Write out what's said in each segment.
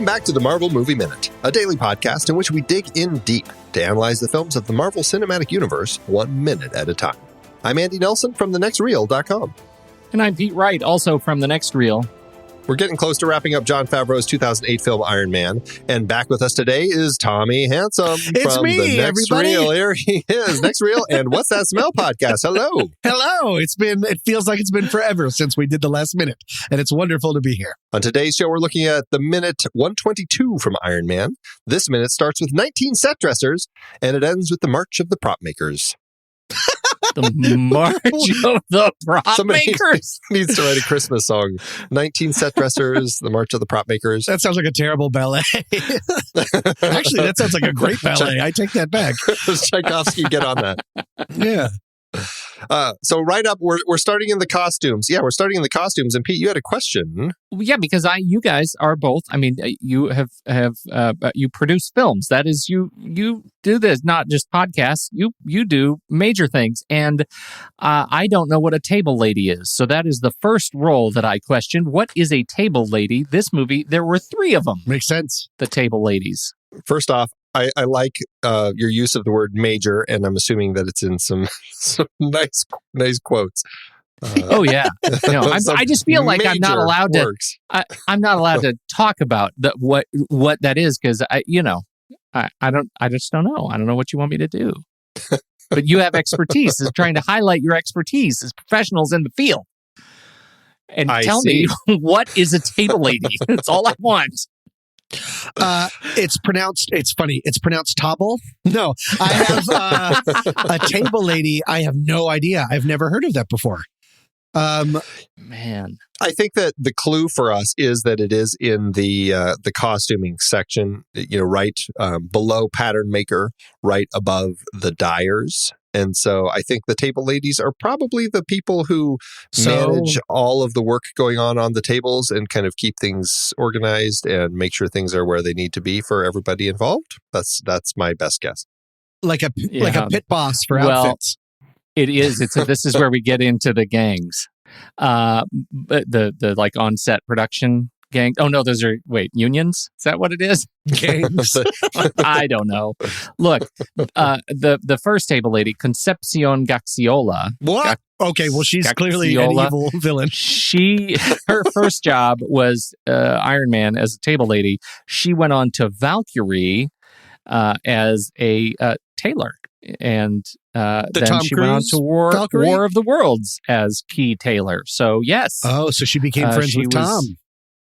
Welcome back to the Marvel Movie Minute, a daily podcast in which we dig in deep to analyze the films of the Marvel Cinematic Universe 1 minute at a time. I'm Andy Nelson from thenextreel.com. And I'm Pete Wright, also from The Next Reel. We're getting close to wrapping up Jon Favreau's 2008 film Iron Man, and back with us today is Tommy Handsome from me, The Next everybody. Reel. Here he is, Next Reel, and What's That Smell podcast. Hello. Hello. It feels like it's been forever since we did the last minute, and it's wonderful to be here. On today's show, we're looking at the minute 122 from Iron Man. This minute starts with 19 set dressers, and it ends with the March of the Propmakers. The March of the Somebody Propmakers. needs to write a Christmas song. 19 set dressers, the March of the Propmakers. That sounds like a terrible ballet. Actually, that sounds like a great ballet. I take that back. Tchaikovsky, get on that. Yeah. So right up, we're starting in the costumes. Yeah, we're starting in the costumes. And Pete, you had a question. Yeah, because you guys are both. I mean, you have you produce films. That is, you do this, not just podcasts. You do major things, and I don't know what a table lady is. So that is the first role that I questioned. What is a table lady? This movie, there were 3 of them. Makes sense. The table ladies. First off, I like your use of the word major, and I'm assuming that it's in some nice quotes. Oh yeah, no, I just feel like I'm not allowed to. I'm not allowed to talk about what that is because I just don't know. I don't know what you want me to do. But you have expertise. Is trying to highlight your expertise as professionals in the field, and tell me what is a table lady. That's all I want. It's pronounced tobble. No, I have a table lady. I have no idea. I've never heard of that before. Man, I think that the clue for us is that it is in the costuming section, right below pattern maker, right above the dyers. And so I think the table ladies are probably the people who manage all of the work going on the tables and kind of keep things organized and make sure things are where they need to be for everybody involved. That's my best guess. Like a pit boss for outfits. It is. This is where we get into the gangs. The like on-set production gang. Oh no, those are unions? Is that what it is? Gangs. I don't know. Look, the first table lady, Concepcion Gaxiola. What? Okay, well she's clearly an evil villain. Her first job was Iron Man as a table lady. She went on to Valkyrie as a tailor. And then she went on to War of the Worlds as Key Taylor. So yes. Oh, so she became friends with Tom.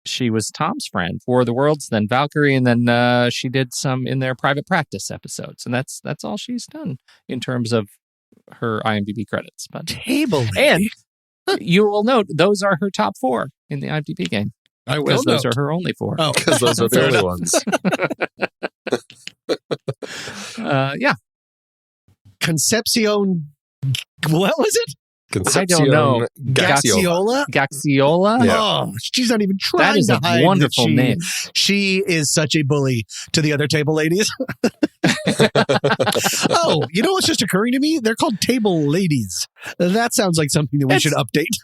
She was Tom's friend. War of the Worlds, then Valkyrie, and then she did some in their private practice episodes. And that's all she's done in terms of her IMDb credits. But table lady. And you will note those are her top 4 in the IMDb game. I will because those are her only 4. Oh, because those are the only ones. Yeah. Concepcion, what was it? Concepcion, I don't know. Gaxiola? Gaxiola? Yeah. Oh, she's not even trying that is to hide a wonderful that name. She is such a bully to the other table ladies. Oh, you know what's just occurring to me? They're called table ladies. That sounds like something that we should update.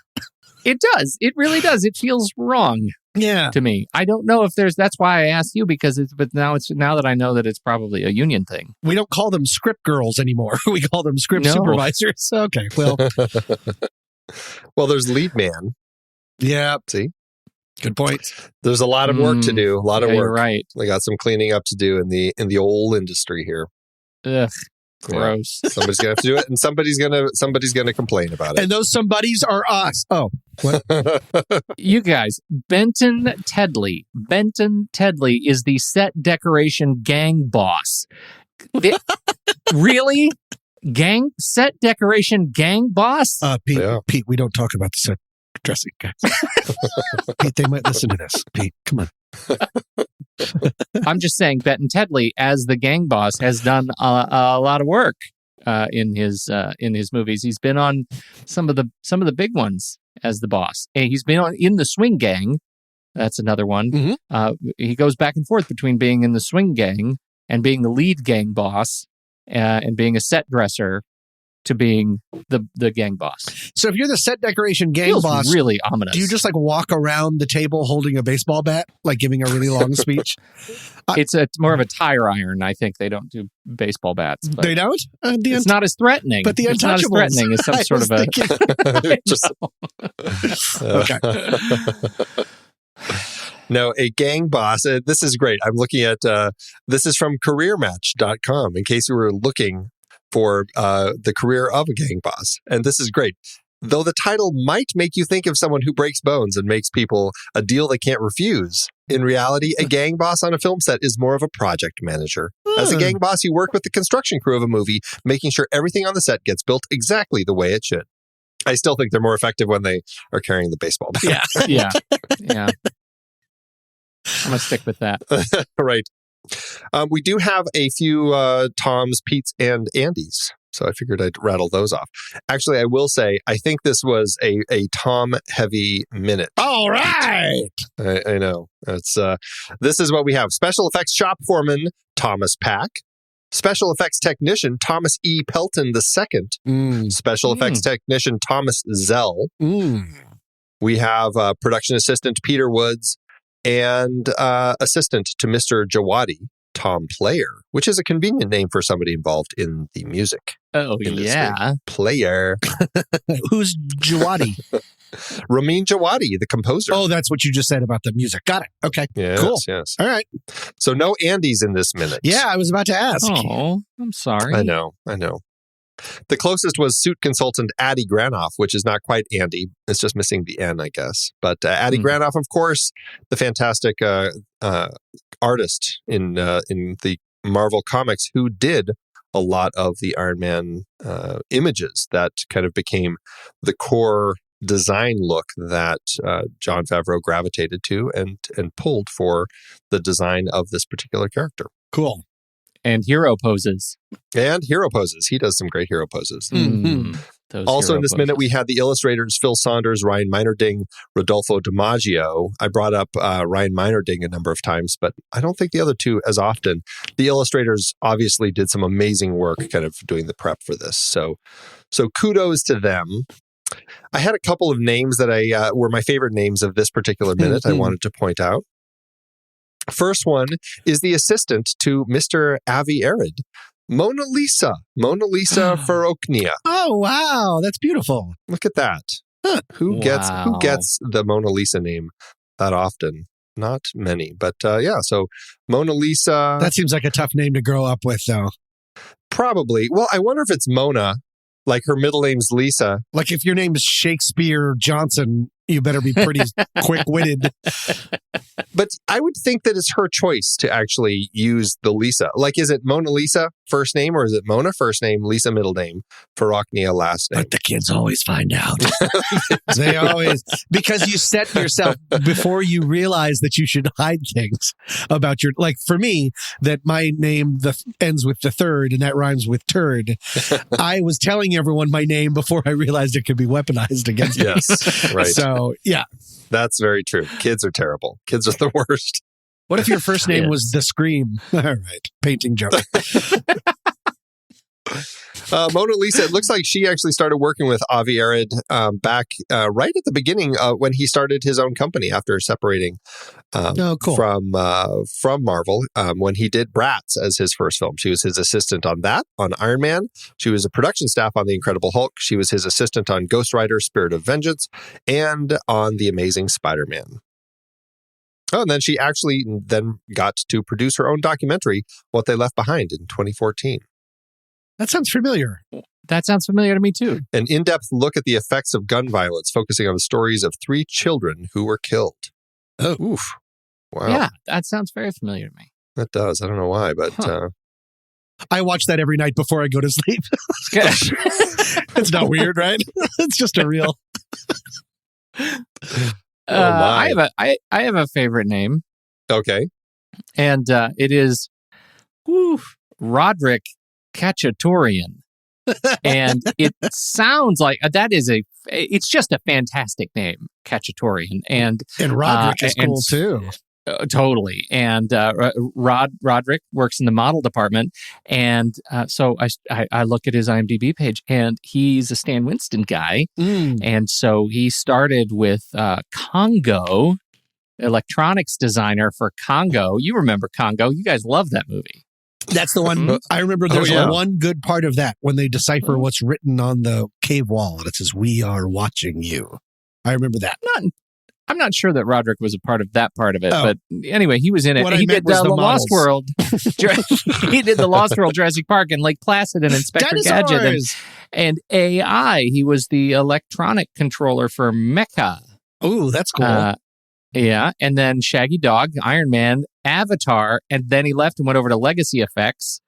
It does. It really does. It feels wrong. Yeah. To me. I don't know if that's why I asked you because now that I know that it's probably a union thing. We don't call them script girls anymore. We call them script supervisors. Okay. Well, well, there's lead man. Yeah. See? Good point. There's a lot of work to do. A lot of work. You're right. They got some cleaning up to do in the old industry here. Ugh. Gross. Yeah. Somebody's gonna have to do it, and somebody's gonna complain about it. And those somebodies are us. Oh, what? You guys, Benton Tedley. Benton Tedley is the set decoration gang boss. Really? Set decoration gang boss? Pete, we don't talk about the set dressing guys. Pete, they might listen to this. Pete, come on. I'm just saying, Benton Tedley, as the gang boss, has done a lot of work in his movies. He's been on some of the big ones as the boss. And he's been in the Swing Gang. That's another one. Mm-hmm. He goes back and forth between being in the Swing Gang and being the lead gang boss and being a set dresser to being the gang boss. So if you're the set decoration gang Feels boss, really ominous. do you just like walk around the table holding a baseball bat, like giving a really long speech? It's more of a tire iron. I think they don't do baseball bats. But they don't? It's not as threatening. But the it's not as threatening as some sort of a... Okay. No, a gang boss. This is great. I'm looking at, this is from careermatch.com in case you were looking for the career of a gang boss. And this is great. Though the title might make you think of someone who breaks bones and makes people a deal they can't refuse, in reality, a gang boss on a film set is more of a project manager. As a gang boss, you work with the construction crew of a movie, making sure everything on the set gets built exactly the way it should. I still think they're more effective when they are carrying the baseball bat. Yeah. I'm going to stick with that. Right. We do have a few Toms, Petes, and Andys. So I figured I'd rattle those off. Actually, I will say, I think this was a Tom-heavy minute. All right. I know. It's this is what we have. Special effects shop foreman, Thomas Pack. Special effects technician, Thomas E. Pelton II. Special effects technician, Thomas Zell. We have production assistant, Peter Woods. And assistant to Mr. Jawadi, Tom Player, which is a convenient name for somebody involved in the music. Oh, yeah. Player. Who's Jawadi? Ramin Djawadi, the composer. Oh, that's what you just said about the music. Got it. Okay. Yes, cool. Yes. All right. So no Andys in this minute. Yeah, I was about to ask. Oh, I'm sorry. I know. The closest was suit consultant Adi Granov, which is not quite Andy. It's just missing the N, I guess. But Adi Granov, of course, the fantastic artist in the Marvel comics who did a lot of the Iron Man images that kind of became the core design look that Jon Favreau gravitated to and pulled for the design of this particular character. Cool. And hero poses. He does some great hero poses. Also in this minute, we had the illustrators Phil Saunders, Ryan Meinerding, Rodolfo DiMaggio. I brought up Ryan Meinerding a number of times, but I don't think the other two as often. The illustrators obviously did some amazing work kind of doing the prep for this. So kudos to them. I had a couple of names that were my favorite names of this particular minute I wanted to point out. First one is the assistant to Mr. Avi Arad, Mona Lisa Faroknia. Oh, wow. That's beautiful. Look at that. Huh. Who gets the Mona Lisa name that often? Not many. But so Mona Lisa. That seems like a tough name to grow up with, though. Probably. Well, I wonder if it's Mona, like her middle name's Lisa. Like if your name is Shakespeare Johnson, you better be pretty quick-witted. But I would think that it's her choice to actually use the Lisa. Like, is it Mona Lisa first name, or is it Mona first name, Lisa middle name, Faroknia last name? But the kids always find out. They always, because you set yourself before you realize that you should hide things about your, like for me, that my name ends with the third and that rhymes with turd. I was telling everyone my name before I realized it could be weaponized against me. Yes, right. So, yeah. That's very true. Kids are terrible. Kids are the worst. What if your first name was The Scream? All right. Painting joke. Mona Lisa, it looks like she actually started working with Avi Arad back right at the beginning when he started his own company after separating from Marvel. When he did Bratz as his first film, she was his assistant on that, on Iron Man. She was a production staff on The Incredible Hulk. She was his assistant on Ghost Rider, Spirit of Vengeance, and on The Amazing Spider-Man. Oh, and then she actually then got to produce her own documentary, What They Left Behind, in 2014. That sounds familiar. That sounds familiar to me, too. An in-depth look at the effects of gun violence, focusing on the stories of 3 children who were killed. Oh. Oof. Wow. Yeah, that sounds very familiar to me. That does. I don't know why, but... I watch that every night before I go to sleep. It's not weird, right? It's just a real... I have a favorite name. Okay. And it is Roderick Kachatourian. And it sounds like it's just a fantastic name, Kachatourian. And Roderick is cool too. Totally. And Roderick works in the model department. And so I look at his IMDb page, and he's a Stan Winston guy. And so he started with Congo, electronics designer for Congo. You remember Congo. You guys love that movie. That's the one. I remember there's one good part of that when they decipher what's written on the cave wall. And it says, "We are watching you." I remember that. I'm not sure that Roderick was a part of that part of it, but anyway, he was in it. He did the Lost World. He did the Lost World, Jurassic Park, and Lake Placid, and Inspector Gadget, and AI. He was the electronic controller for Mecha. Oh, that's cool. Yeah, and then Shaggy Dog, Iron Man, Avatar, and then he left and went over to Legacy Effects,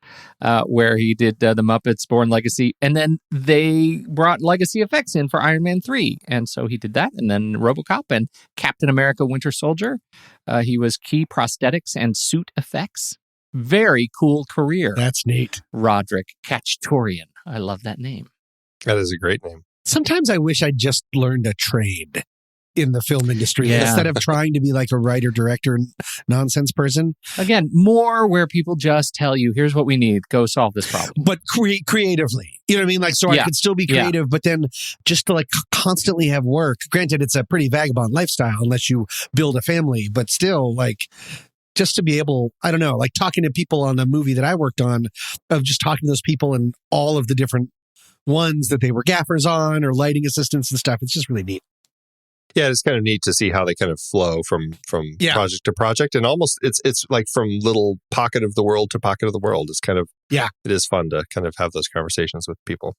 where he did the Muppets Born Legacy, and then they brought Legacy Effects in for Iron Man 3, and so he did that, and then RoboCop and Captain America Winter Soldier. He was key prosthetics and suit effects. Very cool career. That's neat. Roderick Kachtorian. I love that name. That is a great name. Sometimes I wish I'd just learned a trade in the film industry instead of trying to be like a writer, director, nonsense person. Again, more where people just tell you, here's what we need, go solve this problem. But creatively, you know what I mean? Like, so I could still be creative, but then just to like constantly have work. Granted, it's a pretty vagabond lifestyle unless you build a family, but still like just to be able, I don't know, like talking to people on the movie that I worked on, of just talking to those people and all of the different ones that they were gaffers on or lighting assistants and stuff. It's just really neat. Yeah, it's kind of neat to see how they kind of flow from project to project, and almost it's like from little pocket of the world to pocket of the world. It's kind of it is fun to kind of have those conversations with people.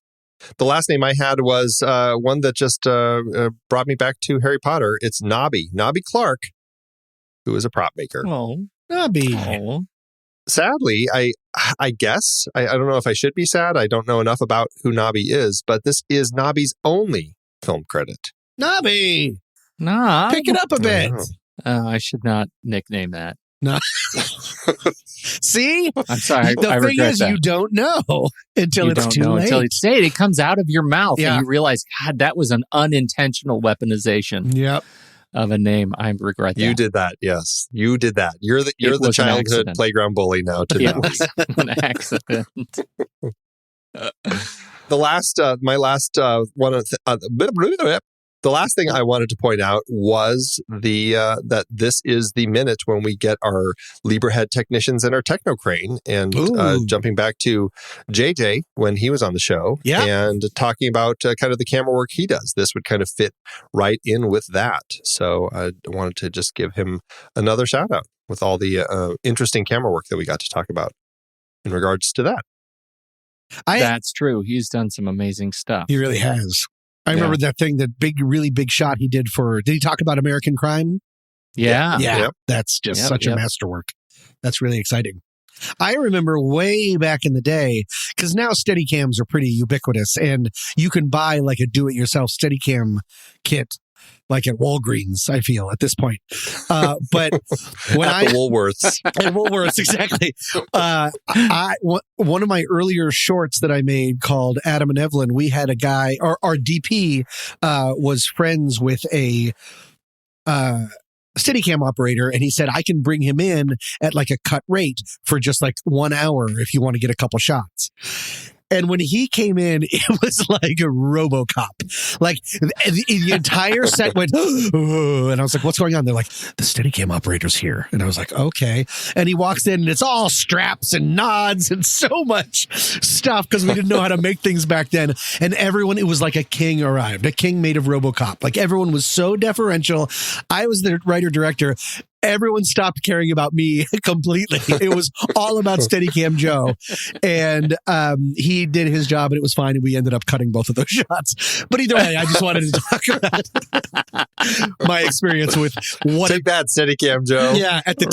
The last name I had was one that just brought me back to Harry Potter. It's Nobby Clark, who is a prop maker. Oh, Nobby. Oh. Sadly, I guess I don't know if I should be sad. I don't know enough about who Nobby is, but this is Nobby's only film credit. Nobby. Nah. Pick it up a bit. I should not nickname that. No. See? I'm sorry. The I thing is, that. you don't know until it's too late. Until it's said, it comes out of your mouth and you realize, God, that was an unintentional weaponization of a name. I regret that. You did that. Yes. You did that. You're the childhood playground bully now to It was an accident. The last thing I wanted to point out was that this is the minute when we get our Lieberhead technicians and our Techno Crane, and jumping back to JJ when he was on the show and talking about kind of the camera work he does. This would kind of fit right in with that. So I wanted to just give him another shout out with all the interesting camera work that we got to talk about in regards to that. That's true. He's done some amazing stuff. He really has. I remember that thing, that really big shot he did did he talk about American Crime? Yeah. Yeah. That's just such a masterwork. That's really exciting. I remember way back in the day, because now Steadicams are pretty ubiquitous, and you can buy like a do-it-yourself Steadicam kit like at Walgreens, I feel, at this point. But when the Woolworths. At Woolworths, exactly. One of my earlier shorts that I made called Adam and Evelyn, we had a guy, our DP was friends with a Steadicam operator, and he said, I can bring him in at like a cut rate for just like 1 hour if you want to get a couple shots. And when he came in, it was like a RoboCop. Like the entire set went, and I was like, what's going on? They're like, the Steadicam operator's here. And I was like, okay. And he walks in and it's all straps and nods and so much stuff because we didn't know how to make things back then. And everyone, it was like a king arrived, a king made of RoboCop. Like everyone was so deferential. I was the writer-director. Everyone stopped caring about me completely. It was all about Steadicam Joe. And he did his job and it was fine. And we ended up cutting both of those shots. But either way, I just wanted to talk about my experience with what... Take that, Steadicam Joe. Yeah, at the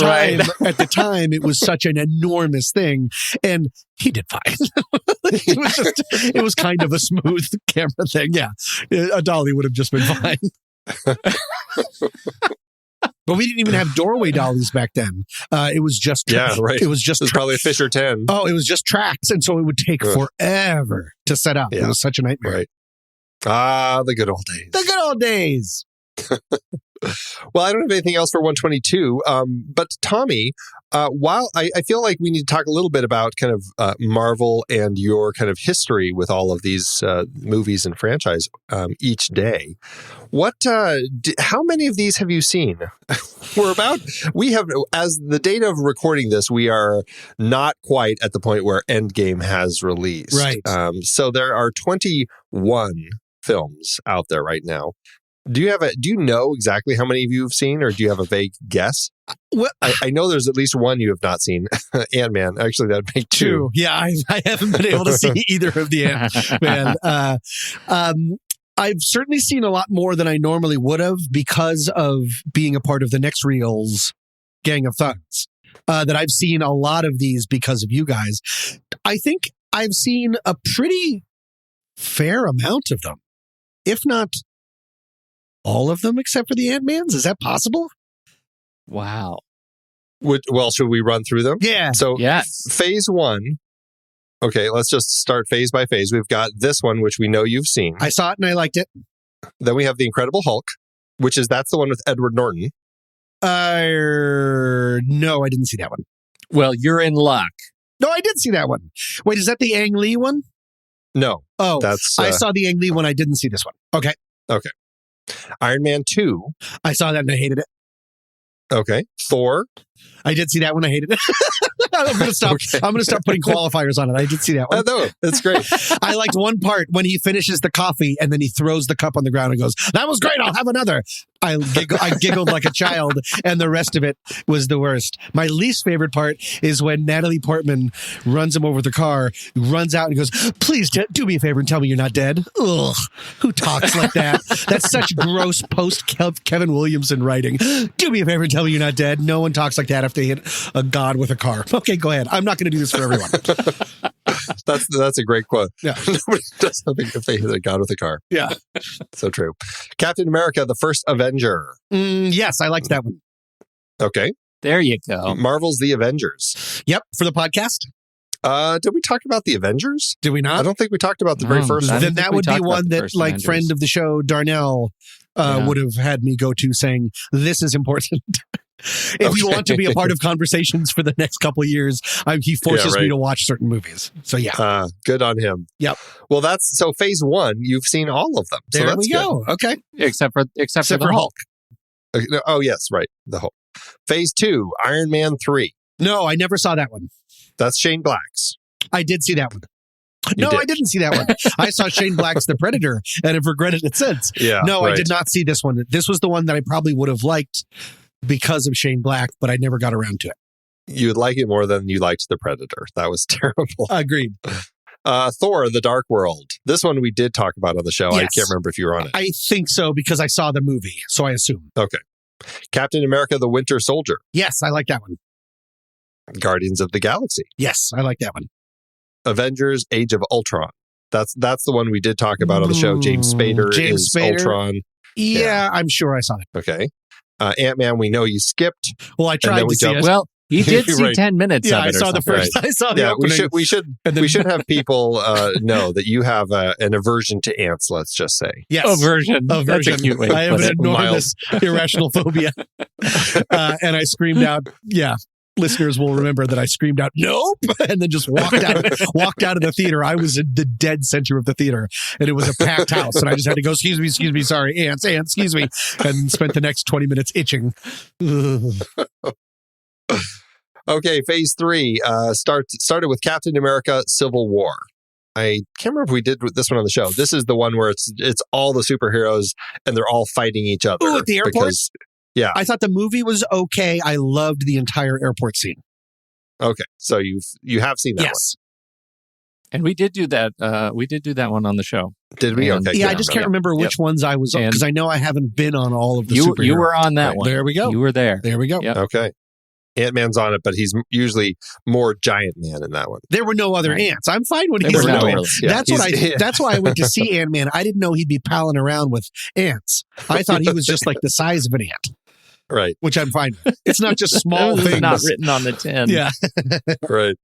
time, it was such an enormous thing. And he did fine. It was kind of a smooth camera thing. Yeah, a dolly would have just been fine. But we didn't even have doorway dollies back then. It was just It was probably a Fisher 10. Oh, it was just tracks, and so it would take forever to set up. Yeah. It was such a nightmare. Right. Ah, the good old days. The good old days. Well, I don't have anything else for 122. But Tommy, while I feel like we need to talk a little bit about kind of Marvel and your kind of history with all of these movies and franchise each day. How many of these have you seen? We have, as the date of recording this, we are not quite at the point where Endgame has released. Right. So there are 21 films out there right now. Do you know exactly how many of you have seen, or do you have a vague guess? Well, I know there's at least one you have not seen. Ant-Man. Actually, that'd make two. Yeah, I haven't been able to see either of the Ant-Man. I've certainly seen a lot more than I normally would have because of being a part of the Next Reel's Gang of Thugs. That I've seen a lot of these because of you guys. I think I've seen a pretty fair amount of them, if not all of them except for the Ant-Mans. Is that possible? Wow. Well, should we run through them? Yeah. So yes. Phase 1. Okay, let's just start phase by phase. We've got this one, which we know you've seen. I saw it and I liked it. Then we have The Incredible Hulk, that's the one with Edward Norton. No, I didn't see that one. Well, you're in luck. No, I did see that one. Wait, is that the Ang Lee one? No. Oh, that's I saw the Ang Lee one. I didn't see this one. Okay. Iron Man 2. I saw that and I hated it. Okay. Thor. I did see that one. I hated it. I'm going to stop. Okay. I'm going to start putting qualifiers on it. I did see that one. No, that's great. I liked one part when he finishes the coffee and then he throws the cup on the ground and goes, "That was great. I'll have another." I giggled like a child, and the rest of it was the worst. My least favorite part is when Natalie Portman runs him over the car, runs out and goes, "Please do me a favor and tell me you're not dead." Ugh, who talks like that? That's such gross post Kevin Williamson writing. Do me a favor and tell me you're not dead. No one talks like that if they hit a god with a car. Okay, go ahead. I'm not going to do this for everyone. That's a great quote. Yeah. Nobody does something if they hit a god with a car. Yeah. So true. Captain America, the First Avenger. Yes, I liked that one. Okay. There you go. Marvel's The Avengers. Yep, for the podcast. Did we talk about The Avengers? Did we not? I don't think we talked about the very first one. Then that would be one that, like, Avengers. Friend of the show, Darnell, would have had me go to saying, this is important. If you want to be a part of conversations for the next couple of years, he forces me to watch certain movies. So, yeah. Good on him. Yep. Well, so phase 1, you've seen all of them. So there that's we go. Good. Okay. Except for the Hulk. Oh, yes, right. The Hulk. Phase 2, Iron Man 3. No, I never saw that one. That's Shane Black's. I did see that one. I didn't see that one. I saw Shane Black's The Predator and have regretted it since. Yeah. No, right. I did not see this one. This was the one that I probably would have liked because of Shane Black, but I never got around to it. You would like it more than you liked The Predator. That was terrible. Agreed. Thor, The Dark World. This one we did talk about on the show. Yes. I can't remember if you were on it. I think so because I saw the movie, so I assume. Okay. Captain America, The Winter Soldier. Yes, I like that one. Guardians of the Galaxy. Yes, I like that one. Avengers, Age of Ultron. That's the one we did talk about on the show. James Spader is Ultron. Yeah, I'm sure I saw it. Okay. Ant-Man, we know you skipped. Well, I tried to see it. Well, you did see 10 minutes of it. I saw the first. Right. I saw the opening. We should have people know that you have an aversion to ants, let's just say. Yes. Aversion. That's a cute way to I have an enormous irrational phobia. And I screamed out, listeners will remember that I screamed out, "Nope!" and then just walked out of the theater. I was in the dead center of the theater, and it was a packed house, and I just had to go, excuse me, sorry, ants, excuse me, and spent the next 20 minutes itching. Okay, phase 3 started with Captain America: Civil War. I can't remember if we did this one on the show. This is the one where it's all the superheroes and they're all fighting each other. Ooh, at the airport? Yeah. I thought the movie was okay. I loved the entire airport scene. Okay. So you have seen that one. And we did do that. We did do that one on the show. Did we? Okay. Yeah, I just can't remember which ones I was on because I know I haven't been on all of the superheroes. You were on that one. There we go. You were there. There we go. Yep. Okay. Ant-Man's on it, but he's usually more giant man in that one. There were no other ants. I'm fine when he's no ants. Yeah, that's why I went to see Ant-Man. I didn't know he'd be palling around with ants. I thought he was just like the size of an ant. Right. Which I'm fine with. It's not just small things. It's not written on the tin. Yeah. Right.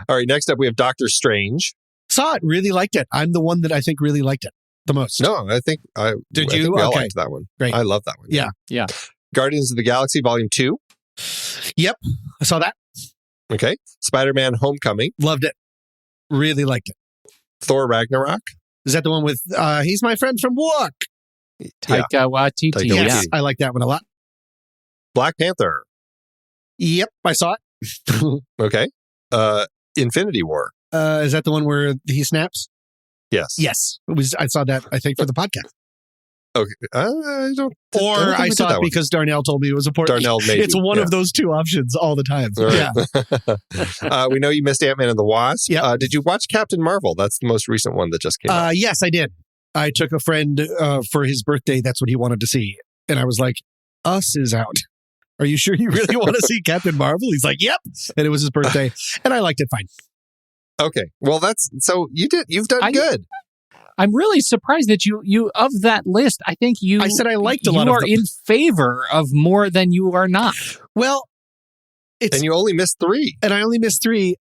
All right. Next up, we have Doctor Strange. Saw it. Really liked it. I'm the one that I think really liked it. the most? No, I think I Did I you? think we all Okay. liked that one. Great. I love that one. Yeah. Guardians of the Galaxy Volume 2. Yep. I saw that. Okay. Spider-Man Homecoming. Loved it. Really liked it. Thor Ragnarok. Is that the one with, he's my friend from work? Taika Waititi. Taika Yes. Waititi. I like that one a lot. Black Panther. Yep. I saw it. Okay. Infinity War. Is that the one where he snaps? Yes. Yes. I saw that, I think, for the podcast. Okay. I don't think I we saw did it that one. because Darnell told me it was important. Darnell maybe. It's one of those two options all the time. All Yeah. right. We know you missed Ant-Man and the Wasp. Yep. Did you watch Captain Marvel? That's the most recent one that just came out. Yes, I did. I took a friend for his birthday. That's what he wanted to see. And I was like, Us is out. Are you sure you really want to see Captain Marvel? He's like, yep. And it was his birthday. And I liked it fine. Okay. Well, you've done good. I'm really surprised that you of that list. I think you. I said I liked a lot of them. You are them. in favor of more than you are not. Well, And you only missed 3. and I only missed 3.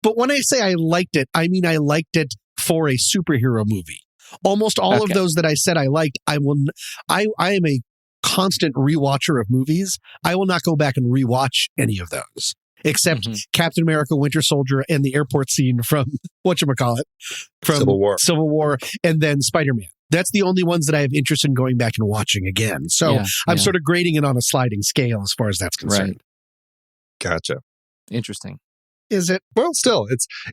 But when I say I liked it, I mean I liked it for a superhero movie. Almost all of those that I said I liked, I am a constant rewatcher of movies. I will not go back and rewatch any of those. Except Captain America, Winter Soldier, and the airport scene from whatchamacallit, from Civil War, and then Spider-Man. That's the only ones that I have interest in going back and watching again. So I'm sort of grading it on a sliding scale as far as that's concerned. Right. Gotcha. Interesting. Is it? Well, still,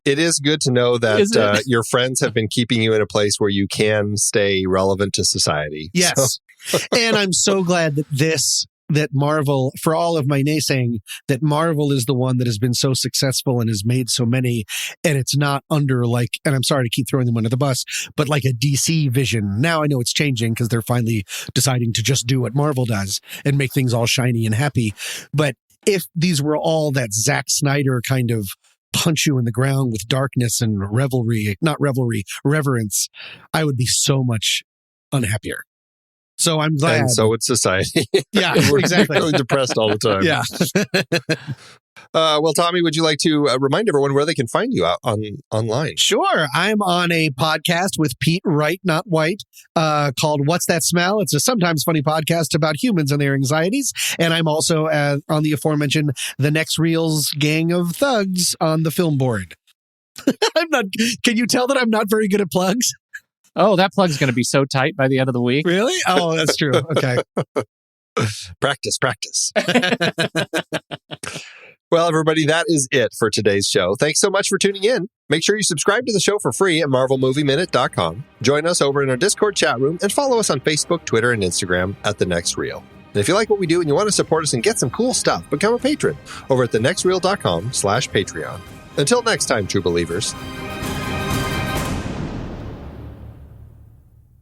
it is good to know that your friends have been keeping you in a place where you can stay relevant to society. Yes. So. And I'm so glad that Marvel, for all of my naysaying, that Marvel is the one that has been so successful and has made so many, and it's not under and I'm sorry to keep throwing them under the bus, but like a DC vision. Now I know it's changing because they're finally deciding to just do what Marvel does and make things all shiny and happy. But if these were all that Zack Snyder kind of punch you in the ground with darkness and reverence, I would be so much unhappier. So I'm glad. And so would society. Yeah, We're exactly. really depressed all the time. Yeah. Well, Tommy, would you like to remind everyone where they can find you out online? Sure. I'm on a podcast with Pete Wright, not White, called What's That Smell? It's a sometimes funny podcast about humans and their anxieties. And I'm also on the aforementioned The Next Reels gang of thugs on the film board. Can you tell that I'm not very good at plugs? Oh, that plug's going to be so tight by the end of the week. Really? Oh, that's true. Okay. Practice. Well, everybody, that is it for today's show. Thanks so much for tuning in. Make sure you subscribe to the show for free at MarvelMovieMinute.com. Join us over in our Discord chat room and follow us on Facebook, Twitter, and Instagram at The Next Reel. And if you like what we do and you want to support us and get some cool stuff, become a patron over at thenextreel.com/Patreon. Until next time, true believers.